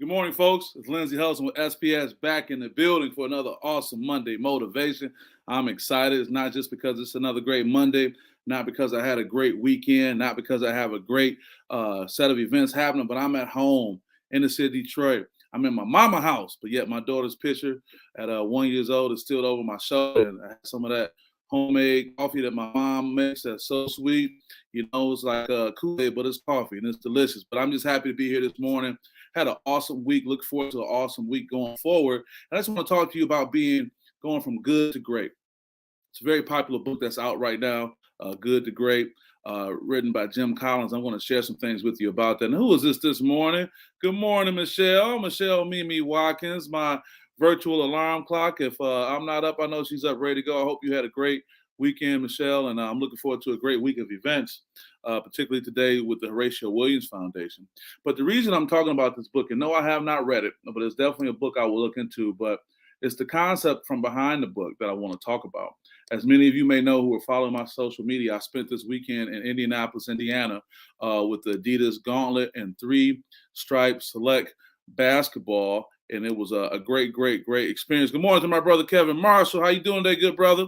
Good morning, folks. It's Lindsey Hudson with SPS back in the building for another awesome Monday motivation. I'm excited. It's not just because it's another great Monday, not because I had a great weekend, not because I have a great set of events happening, but I'm at home in the city of Detroit. I'm in my mama house, but yet my daughter's picture at 1 year old is still over my shoulder. And I had some of that homemade coffee that my mom makes that's so sweet. You know, it's like Kool-Aid, but it's coffee and it's delicious. But I'm just happy to be here this morning. Had an awesome week. Look forward to an awesome week going forward. And I just want to talk to you about going from good to great. It's a very popular book that's out right now, Good to Great, written by Jim Collins. I want to share some things with you about that. And who is this morning? Good morning, Michelle. Michelle Mimi Watkins, my virtual alarm clock. If I'm not up, I know she's up ready to go. I hope you had a great weekend, Michelle, and I'm looking forward to a great week of events, particularly today with the Horatio Williams Foundation. But the reason I'm talking about this book, and no, I have not read it, but it's definitely a book I will look into, but it's the concept from behind the book that I want to talk about. As many of you may know who are following my social media, I spent this weekend in Indianapolis, Indiana, with the Adidas Gauntlet and 3-Stripe Select basketball, and it was a great experience. Good morning to my brother Kevin Marshall. How you doing today, good brother?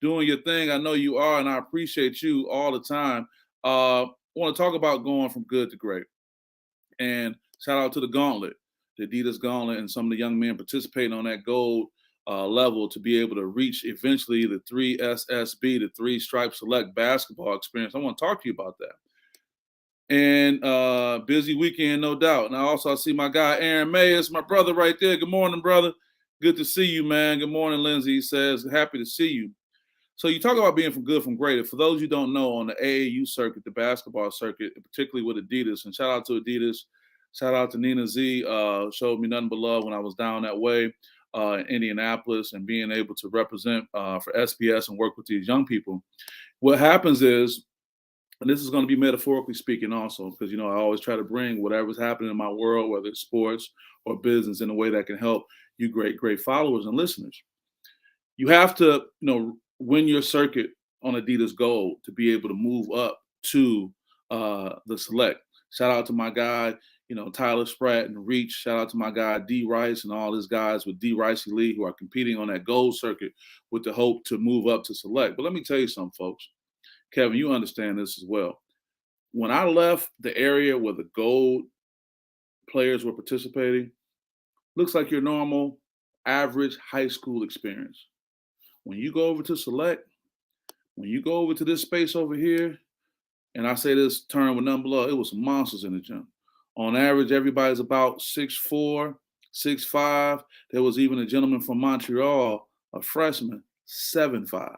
Doing your thing. I know you are, and I appreciate you all the time. I want to talk about going from good to great. And shout out to the Gauntlet, the Adidas Gauntlet, and some of the young men participating on that gold level to be able to reach eventually the 3SSB, the 3-Stripe Select basketball experience. I want to talk to you about that. And busy weekend, no doubt. And I see my guy, Aaron Mayes, my brother right there. Good morning, brother. Good to see you, man. Good morning, Lindsey. He says, happy to see you. So you talk about being from good from great. For those you don't know, on the AAU circuit, the basketball circuit, particularly with Adidas, and shout out to Adidas, shout out to Nina Z, showed me nothing but love when I was down that way in Indianapolis and being able to represent for SPS and work with these young people. What happens is, and this is going to be metaphorically speaking also, because, you know, I always try to bring whatever's happening in my world, whether it's sports or business, in a way that can help you great followers and listeners. You have to, win your circuit on Adidas Gold to be able to move up to the Select. Shout out to my guy, Tyler Spratt and Reach. Shout out to my guy D Rice and all his guys with D Rice Lee who are competing on that Gold circuit with the hope to move up to Select. But let me tell you something, folks. Kevin, you understand this as well. When I left the area where the Gold players were participating, looks like your normal, average high school experience. When you go over to Select, when you go over to this space over here, and I say this term with nothing below, it was some monsters in the gym. On average, everybody's about 6'4", 6'5". There was even a gentleman from Montreal, a freshman, 7'5".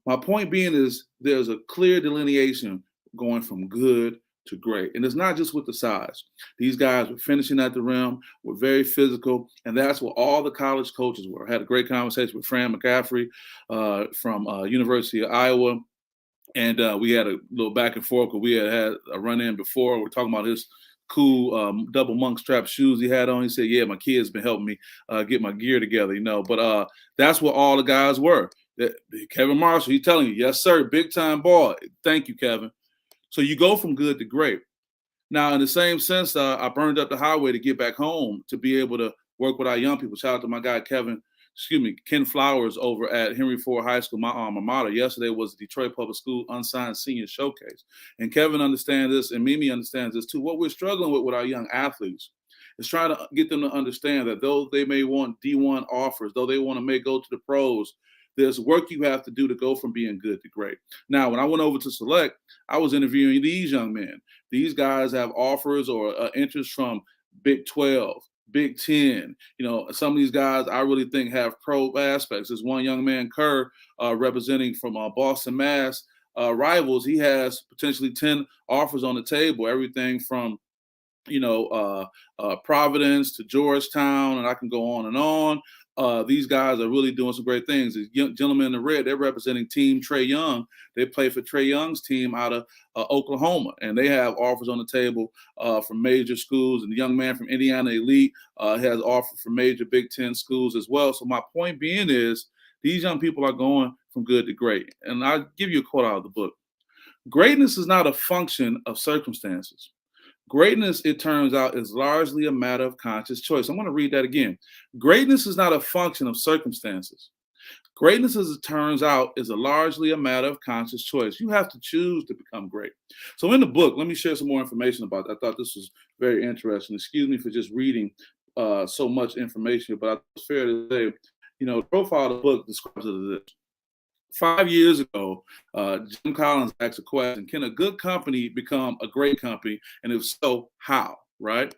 My point being is there's a clear delineation going from good to great. And it's not just with the size. These guys were finishing at the rim, were very physical, and that's what all the college coaches were. I had a great conversation with Fran McCaffrey from University of Iowa, and we had a little back and forth because we had a run-in before. We're talking about his cool double monk strap shoes he had on. He said, yeah, my kid's been helping me get my gear together, But that's what all the guys were. Kevin Marshall, he's telling you, yes, sir, big-time ball. Thank you, Kevin. So you go from good to great. Now, in the same sense, I burned up the highway to get back home to be able to work with our young people. Shout out to my guy, Ken Flowers over at Henry Ford High School, my alma mater. Yesterday was the Detroit Public School Unsigned Senior Showcase. And Kevin understands this, and Mimi understands this too. What we're struggling with our young athletes is trying to get them to understand that though they may want D1 offers, though they want to go to the pros, there's work you have to do to go from being good to great. Now, when I went over to Select, I was interviewing these young men. These guys have offers or interest from Big 12, Big 10. Some of these guys I really think have pro aspects. There's one young man, Kerr, representing from Boston, Mass. Rivals. He has potentially 10 offers on the table, everything from Providence to Georgetown, and I can go on and on. These guys are really doing some great things. The gentlemen in the red, they're representing Team Trae Young. They play for Trae Young's team out of Oklahoma, and they have offers on the table from major schools. And the young man from Indiana Elite has offers from major Big Ten schools as well. So my point being is these young people are going from good to great. And I'll give you a quote out of the book. Greatness is not a function of circumstances. Greatness, it turns out, is largely a matter of conscious choice. I'm going to read that again. Greatness is not a function of circumstances. Greatness, as it turns out, is largely a matter of conscious choice. You have to choose to become great. So, in the book, let me share some more information about that. I thought this was very interesting. Excuse me for just reading so much information, but I think it's fair to say, the profile of the book describes it as this. 5 years ago, Jim Collins asked a question: can a good company become a great company? And if so, how? Right?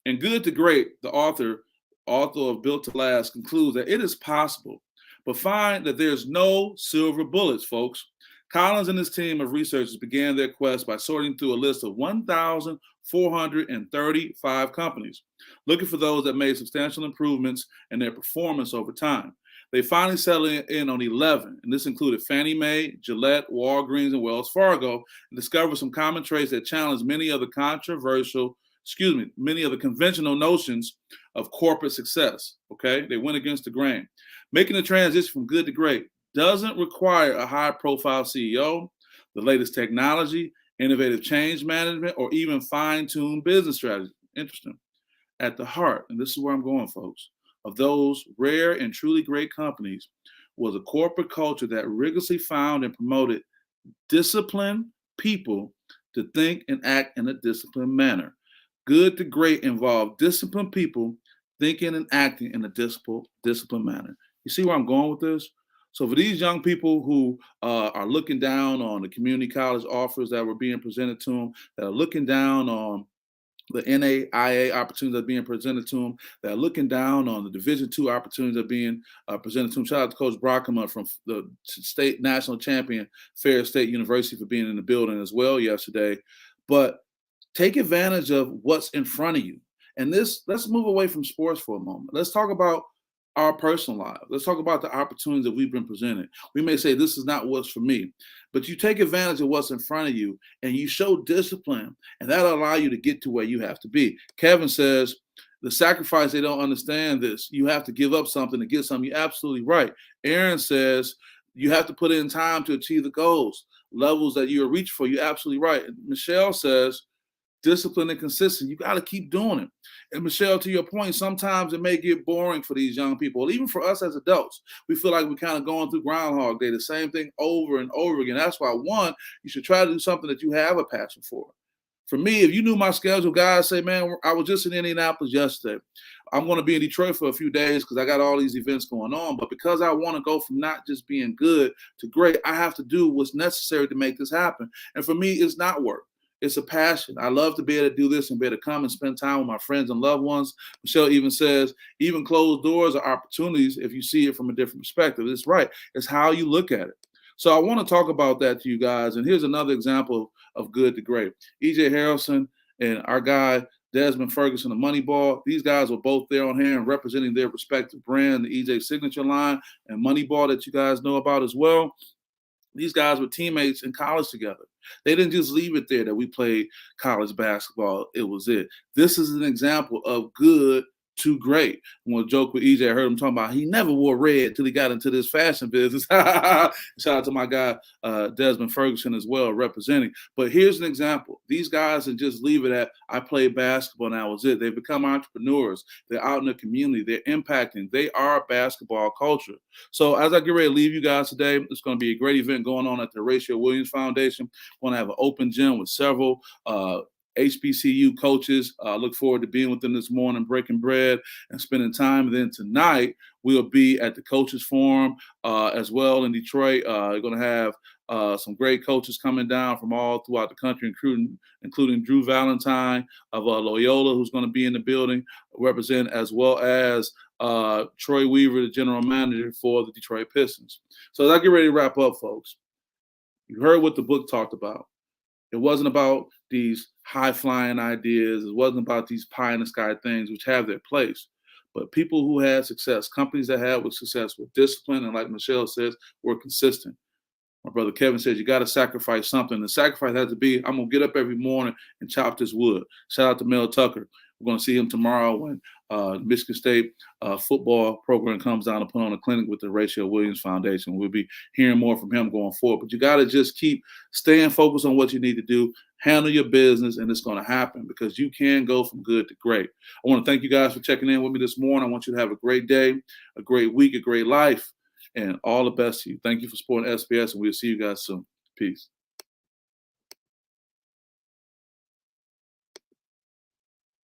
And Good to Great, the author of Built to Last, concludes that it is possible, but find that there's no silver bullets, folks. Collins and his team of researchers began their quest by sorting through a list of 1,435 companies, looking for those that made substantial improvements in their performance over time. They finally settled in on 11, and this included Fannie Mae, Gillette, Walgreens, and Wells Fargo, and discovered some common traits that challenged many of the conventional notions of corporate success. Okay, they went against the grain. Making the transition from good to great doesn't require a high-profile CEO, the latest technology, innovative change management, or even fine-tuned business strategy. Interesting. At the heart, and this is where I'm going, folks, of those rare and truly great companies was a corporate culture that rigorously found and promoted disciplined people to think and act in a disciplined manner. Good to great involved disciplined people thinking and acting in a disciplined manner. You see where I'm going with this? So for these young people who are looking down on the community college offers that were being presented to them, that are looking down on the NAIA opportunities that are being presented to them, that are looking down on the Division II opportunities that are being presented to them. Shout out to Coach Brockman from the state national champion, Fair State University, for being in the building as well yesterday. But take advantage of what's in front of you. And let's move away from sports for a moment. Let's talk about our personal lives. Let's talk about the opportunities that we've been presented. We may say this is not what's for me, but you take advantage of what's in front of you and you show discipline, and that'll allow you to get to where you have to be. Kevin says, the sacrifice, they don't understand this. You have to give up something to get something. You're absolutely right. Aaron says, you have to put in time to achieve the goals, levels that you're reaching for. You're absolutely right. And Michelle says, discipline and consistent. You got to keep doing it. And Michelle, to your point, sometimes it may get boring for these young people, even for us as adults. We feel like we're kind of going through Groundhog Day, the same thing over and over again. That's why, one, you should try to do something that you have a passion for. For me, if you knew my schedule, guys say, man, I was just in Indianapolis yesterday. I'm going to be in Detroit for a few days because I got all these events going on. But because I want to go from not just being good to great, I have to do what's necessary to make this happen. And for me, it's not work. It's a passion. I love to be able to do this and be able to come and spend time with my friends and loved ones. Michelle even says, even closed doors are opportunities if you see it from a different perspective. It's right. It's how you look at it. So I want to talk about that to you guys. And here's another example of good to great. EJ Harrelson and our guy, Desmond Ferguson of Moneyball, these guys were both there on hand representing their respective brand, the EJ signature line and Moneyball that you guys know about as well. These guys were teammates in college together. They didn't just leave it there that we played college basketball. It was it. This is an example of good to great. I'm going to joke with EJ. I heard him talking about he never wore red until he got into this fashion business. Shout out to my guy, Desmond Ferguson as well, representing. But here's an example. These guys didn't just leave it at, I played basketball and that was it. They've become entrepreneurs. They're out in the community. They're impacting. They are basketball culture. So as I get ready to leave you guys today, it's going to be a great event going on at the Horatio Williams Foundation. We're going to have an open gym with several HBCU coaches. Look forward to being with them this morning, breaking bread and spending time. And then tonight we'll be at the Coaches Forum as well in Detroit. We're going to have some great coaches coming down from all throughout the country, including Drew Valentine of Loyola, who's going to be in the building, represent, as well as Troy Weaver, the general manager for the Detroit Pistons. So as I get ready to wrap up, folks, you heard what the book talked about. It wasn't about these high-flying ideas. It wasn't about these pie-in-the-sky things, which have their place. But people who had success, companies that had with success, were disciplined, and like Michelle says, were consistent. My brother Kevin says, you got to sacrifice something. The sacrifice has to be, I'm going to get up every morning and chop this wood. Shout out to Mel Tucker. We're going to see him tomorrow when Michigan State football program comes down to put on a clinic with the Horatio Williams Foundation. We'll be hearing more from him going forward. But you got to just keep staying focused on what you need to do, handle your business, and it's going to happen because you can go from good to great. I want to thank you guys for checking in with me this morning. I want you to have a great day, a great week, a great life, and all the best to you. Thank you for supporting SPS, and we'll see you guys soon. Peace.